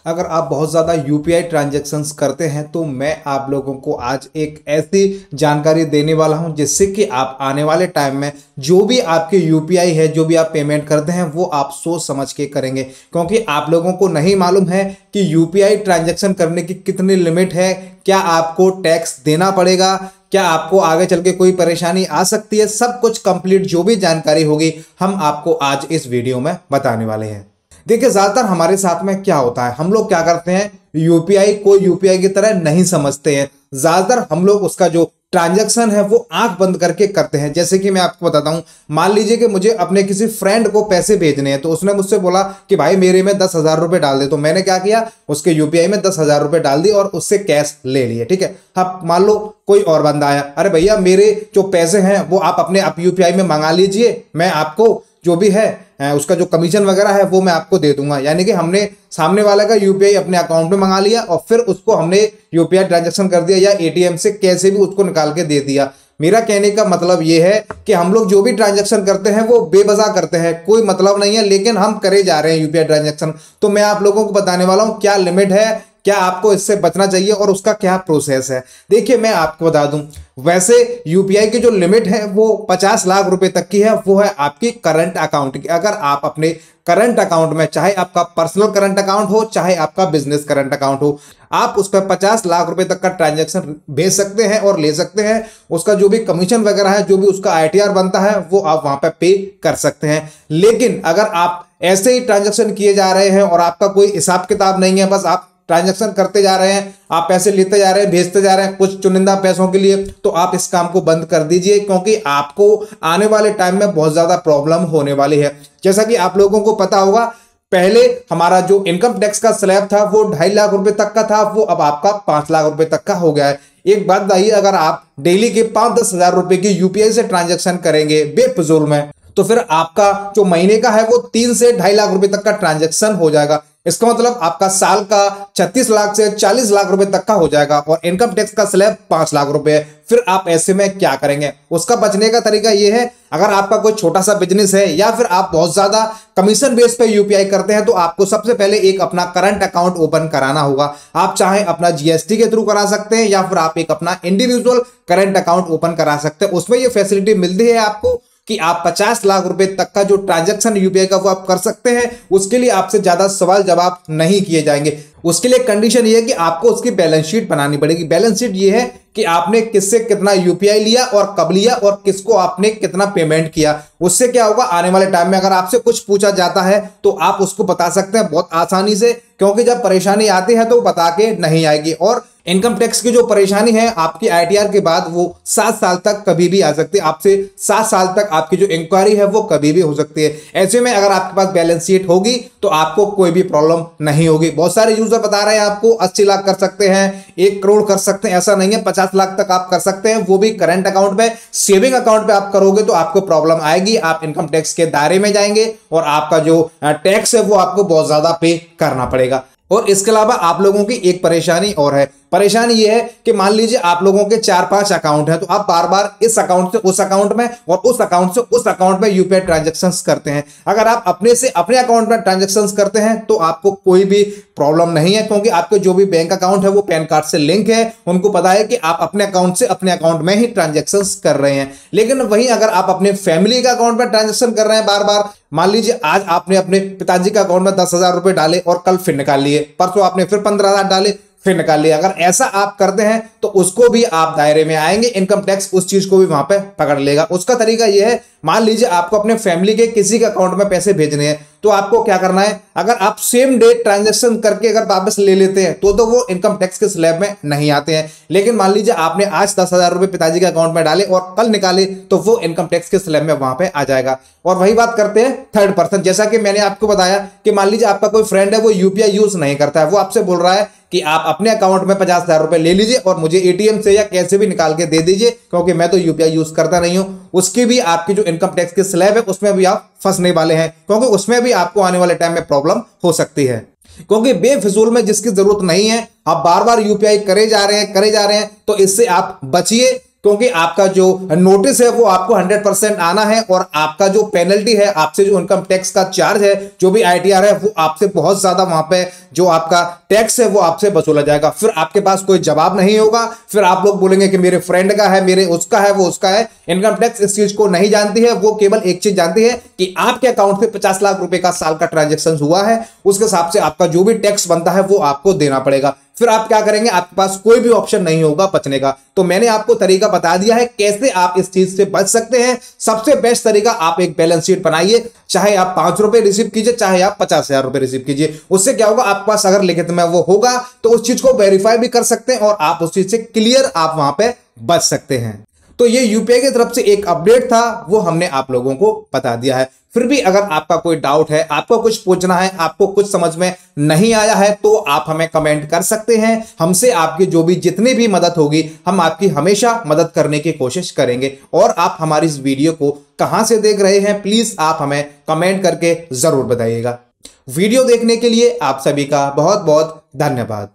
अगर आप बहुत ज़्यादा यूपीआई ट्रांजैक्शंस करते हैं तो मैं आप लोगों को आज एक ऐसी जानकारी देने वाला हूं जिससे कि आप आने वाले टाइम में जो भी आपके यूपीआई है, जो भी आप पेमेंट करते हैं, वो आप सोच समझ के करेंगे। क्योंकि आप लोगों को नहीं मालूम है कि यूपीआई ट्रांजैक्शन करने की कितनी लिमिट है, क्या आपको टैक्स देना पड़ेगा, क्या आपको आगे चल के कोई परेशानी आ सकती है। सब कुछ कंप्लीट जो भी जानकारी होगी हम आपको आज इस वीडियो में बताने वाले हैं। देखिए, ज्यादातर हमारे साथ में क्या होता है, हम लोग क्या करते हैं, यूपीआई को यूपीआई की तरह नहीं समझते हैं। ज्यादातर हम लोग उसका जो ट्रांजैक्शन है वो आंख बंद करके करते हैं। जैसे कि मैं आपको बताता हूं, मान लीजिए कि मुझे अपने किसी फ्रेंड को पैसे भेजने हैं, तो उसने मुझसे बोला कि भाई मेरे में 10,000 रुपए डाल दे। तो मैंने क्या किया, उसके यूपीआई में 10,000 रुपए डाल दी और उससे कैश ले लिए। ठीक है। अब मान लो कोई और बंदा आया, अरे भैया मेरे जो पैसे हैं वो आप अपने आप यूपीआई में मंगा लीजिए, मैं आपको जो भी है उसका जो कमीशन वगैरह है वो मैं आपको दे दूंगा। यानी कि हमने सामने वाले का यूपीआई अपने अकाउंट में मंगा लिया और फिर उसको हमने यूपीआई ट्रांजैक्शन कर दिया या एटीएम से कैसे भी उसको निकाल के दे दिया। मेरा कहने का मतलब ये है कि हम लोग जो भी ट्रांजैक्शन करते हैं वो बेवजह करते हैं, कोई मतलब नहीं है, लेकिन हम करे जा रहे हैं यूपीआई ट्रांजैक्शन। तो मैं आप लोगों को बताने वाला हूं क्या लिमिट है, क्या आपको इससे बचना चाहिए और उसका क्या प्रोसेस है। देखिए, मैं आपको बता दूं, वैसे यूपीआई की जो लिमिट है वो 50 लाख रुपए तक की है, वो है आपकी करंट अकाउंट की। अगर आप अपने करंट अकाउंट में, चाहे आपका पर्सनल करंट अकाउंट हो चाहे आपका बिजनेस करंट अकाउंट हो, आप उस पर 50 लाख रुपए तक का ट्रांजैक्शन भेज सकते हैं और ले सकते हैं। उसका जो भी कमीशन वगैरह है, जो भी उसका आईटीआर बनता है, वो आप वहां पर पे कर सकते हैं। लेकिन अगर आप ऐसे ही ट्रांजैक्शन किए जा रहे हैं और आपका कोई हिसाब किताब नहीं है, बस आप ट्रांजैक्शन करते जा रहे हैं, आप पैसे लेते जा रहे हैं, भेजते जा रहे हैं कुछ चुनिंदा पैसों के लिए, तो आप इस काम को बंद कर दीजिए। क्योंकि आपको आने वाले टाइम में बहुत ज्यादा प्रॉब्लम होने वाली है। जैसा कि आप लोगों को पता होगा, पहले हमारा जो इनकम टैक्स का स्लैब था वो 2.5 लाख रुपए तक का था, वो अब आपका 5 लाख रुपए तक का हो गया है। एक बात बताइए, अगर आप डेली के 5-10 हजार रुपए की यूपीआई से ट्रांजैक्शन करेंगे बेफिजूल में, तो फिर आपका जो महीने का है वो 3 से 2.5 लाख रुपए तक का ट्रांजैक्शन हो जाएगा। इसका मतलब आपका साल का 36 लाख से 40 लाख रुपए तक का हो जाएगा और इनकम टैक्स का स्लैब 5 लाख रुपए है। फिर आप ऐसे में क्या करेंगे? उसका बचने का तरीका यह है, अगर आपका कोई छोटा सा बिजनेस है या फिर आप बहुत ज्यादा कमीशन बेस पे यूपीआई करते हैं, तो आपको सबसे पहले एक अपना करंट अकाउंट ओपन कराना होगा। आप चाहे अपना जीएसटी के थ्रू करा सकते हैं या फिर आप एक अपना इंडिविजुअल करंट अकाउंट ओपन करा सकते हैं। उसमें यह फैसिलिटी मिलती है आपको कि आप 50 लाख रुपए तक का जो ट्रांजैक्शन यूपीआई का वो आप कर सकते हैं। उसके लिए आपसे ज्यादा सवाल जवाब नहीं किए जाएंगे। उसके लिए कंडीशन ये है कि आपको उसकी बैलेंस शीट बनानी पड़ेगी। बैलेंस शीट ये है कि आपने किससे कितना यूपीआई लिया और कब लिया और किसको आपने कितना पेमेंट किया। उससे क्या होगा, आने वाले टाइम में अगर आपसे कुछ पूछा जाता है तो आप उसको बता सकते हैं बहुत आसानी से। क्योंकि जब परेशानी आती है तो बता के नहीं आएगी। और इनकम टैक्स की जो परेशानी है आपकी आईटीआर के बाद वो 7 साल तक कभी भी आ सकती है। आपसे 7 साल तक आपकी जो इंक्वायरी है वो कभी भी हो सकती है। ऐसे में अगर आपके पास बैलेंस शीट होगी तो आपको कोई भी प्रॉब्लम नहीं होगी। बहुत सारे यूजर बता रहे हैं आपको 80 लाख कर सकते हैं, 1 करोड़ कर सकते हैं। ऐसा नहीं है, 50 लाख तक आप कर सकते हैं, वो भी करंट अकाउंट पे। सेविंग अकाउंट पे आप करोगे तो आपको प्रॉब्लम आएगी, आप इनकम टैक्स के दायरे में जाएंगे और आपका जो टैक्स है वो आपको बहुत ज्यादा पे करना पड़ेगा। और इसके अलावा आप लोगों की एक परेशानी और है। परेशानी यह है कि मान लीजिए आप लोगों के 4-5 अकाउंट हैं, तो आप बार बार इस अकाउंट से उस अकाउंट में और उस अकाउंट से उस अकाउंट में यूपीआई ट्रांजैक्शंस करते हैं। अगर आप अपने से अपने अकाउंट में ट्रांजैक्शंस करते हैं तो आपको कोई भी प्रॉब्लम नहीं है। क्योंकि आपके जो भी बैंक अकाउंट है वो पैन कार्ड से लिंक है, उनको पता है कि आप अपने अकाउंट से अपने अकाउंट में ही ट्रांजैक्शंस कर रहे हैं। लेकिन वहीं अगर आप अपने फैमिली का अकाउंट में ट्रांजैक्शन कर रहे हैं बार बार, मान लीजिए आज आपने अपने पिताजी का अकाउंट में 10,000 रुपए डाले और कल फिर निकाल लिए, परसों आपने फिर 15,000 डाले फिर निकाल लिया, अगर ऐसा आप करते हैं तो उसको भी आप दायरे में आएंगे। इनकम टैक्स उस चीज को भी वहां पे पकड़ लेगा। उसका तरीका यह है, मान लीजिए आपको अपने फैमिली के किसी के अकाउंट में पैसे भेजने हैं, तो आपको क्या करना है, अगर आप सेम डे ट्रांजैक्शन करके अगर वापस ले लेते हैं तो वो इनकम टैक्स के स्लैब में नहीं आते हैं। लेकिन मान लीजिए आपने आज 10,000 रुपए पिताजी के अकाउंट में डाले और कल निकाले, तो वो इनकम टैक्स के स्लैब में वहां पे आ जाएगा। और वही बात करते हैं थर्ड पर्सन। जैसा कि मैंने आपको बताया कि मान लीजिए आपका कोई फ्रेंड है, वो यूपीआई यूज नहीं करता है, वो आपसे बोल रहा है कि आप अपने अकाउंट में 50,000 रुपए ले लीजिए और मुझे एटीएम से या कैसे भी निकाल के दे दीजिए, क्योंकि मैं तो यूपीआई यूज करता नहीं हूं। उसकी भी आपकी जो इनकम टैक्स की स्लैब है उसमें भी आप फंसने वाले हैं, क्योंकि उसमें भी आपको आने वाले टाइम में प्रॉब्लम हो सकती है। क्योंकि बेफिजूल में जिसकी जरूरत नहीं है आप बार बार यूपीआई करे जा रहे हैं, तो इससे आप बचिए। क्योंकि आपका जो नोटिस है वो आपको 100% आना है और आपका जो पेनल्टी है, आपसे जो इनकम टैक्स का चार्ज है, जो भी ITR है, वो आपसे बहुत ज्यादा वहां पे जो आपका टैक्स है वो आपसे वसूला जाएगा। फिर आपके पास कोई जवाब नहीं होगा। फिर आप लोग बोलेंगे कि मेरे फ्रेंड का है, मेरे उसका है, वो उसका है। इनकम टैक्स इस चीज को नहीं जानती है। वो केवल एक चीज जानती है कि आपके अकाउंट में 50 लाख रुपए का साल का ट्रांजेक्शन हुआ है, उसके हिसाब से आपका जो भी टैक्स बनता है वो आपको देना पड़ेगा। फिर आप क्या करेंगे, आपके पास कोई भी ऑप्शन नहीं होगा बचने का। तो मैंने आपको तरीका बता दिया है कैसे आप इस चीज से बच सकते हैं। सबसे बेस्ट तरीका, आप एक बैलेंस शीट बनाइए, चाहे आप 5 रुपए रिसीव कीजिए, चाहे आप 50,000 रुपए रिसीव कीजिए। उससे क्या होगा, आपके पास अगर लिखित में वो होगा तो उस चीज को वेरीफाई भी कर सकते हैं और आप उस चीज से क्लियर आप वहां पे बच सकते हैं। तो ये यूपीआई की तरफ से एक अपडेट था, वो हमने आप लोगों को बता दिया है। फिर भी अगर आपका कोई डाउट है, आपको कुछ पूछना है, आपको कुछ समझ में नहीं आया है, तो आप हमें कमेंट कर सकते हैं। हमसे आपकी जो भी जितनी भी मदद होगी, हम आपकी हमेशा मदद करने की कोशिश करेंगे। और आप हमारी इस वीडियो को कहां से देख रहे हैं, प्लीज आप हमें कमेंट करके जरूर बताइएगा। वीडियो देखने के लिए आप सभी का बहुत बहुत धन्यवाद।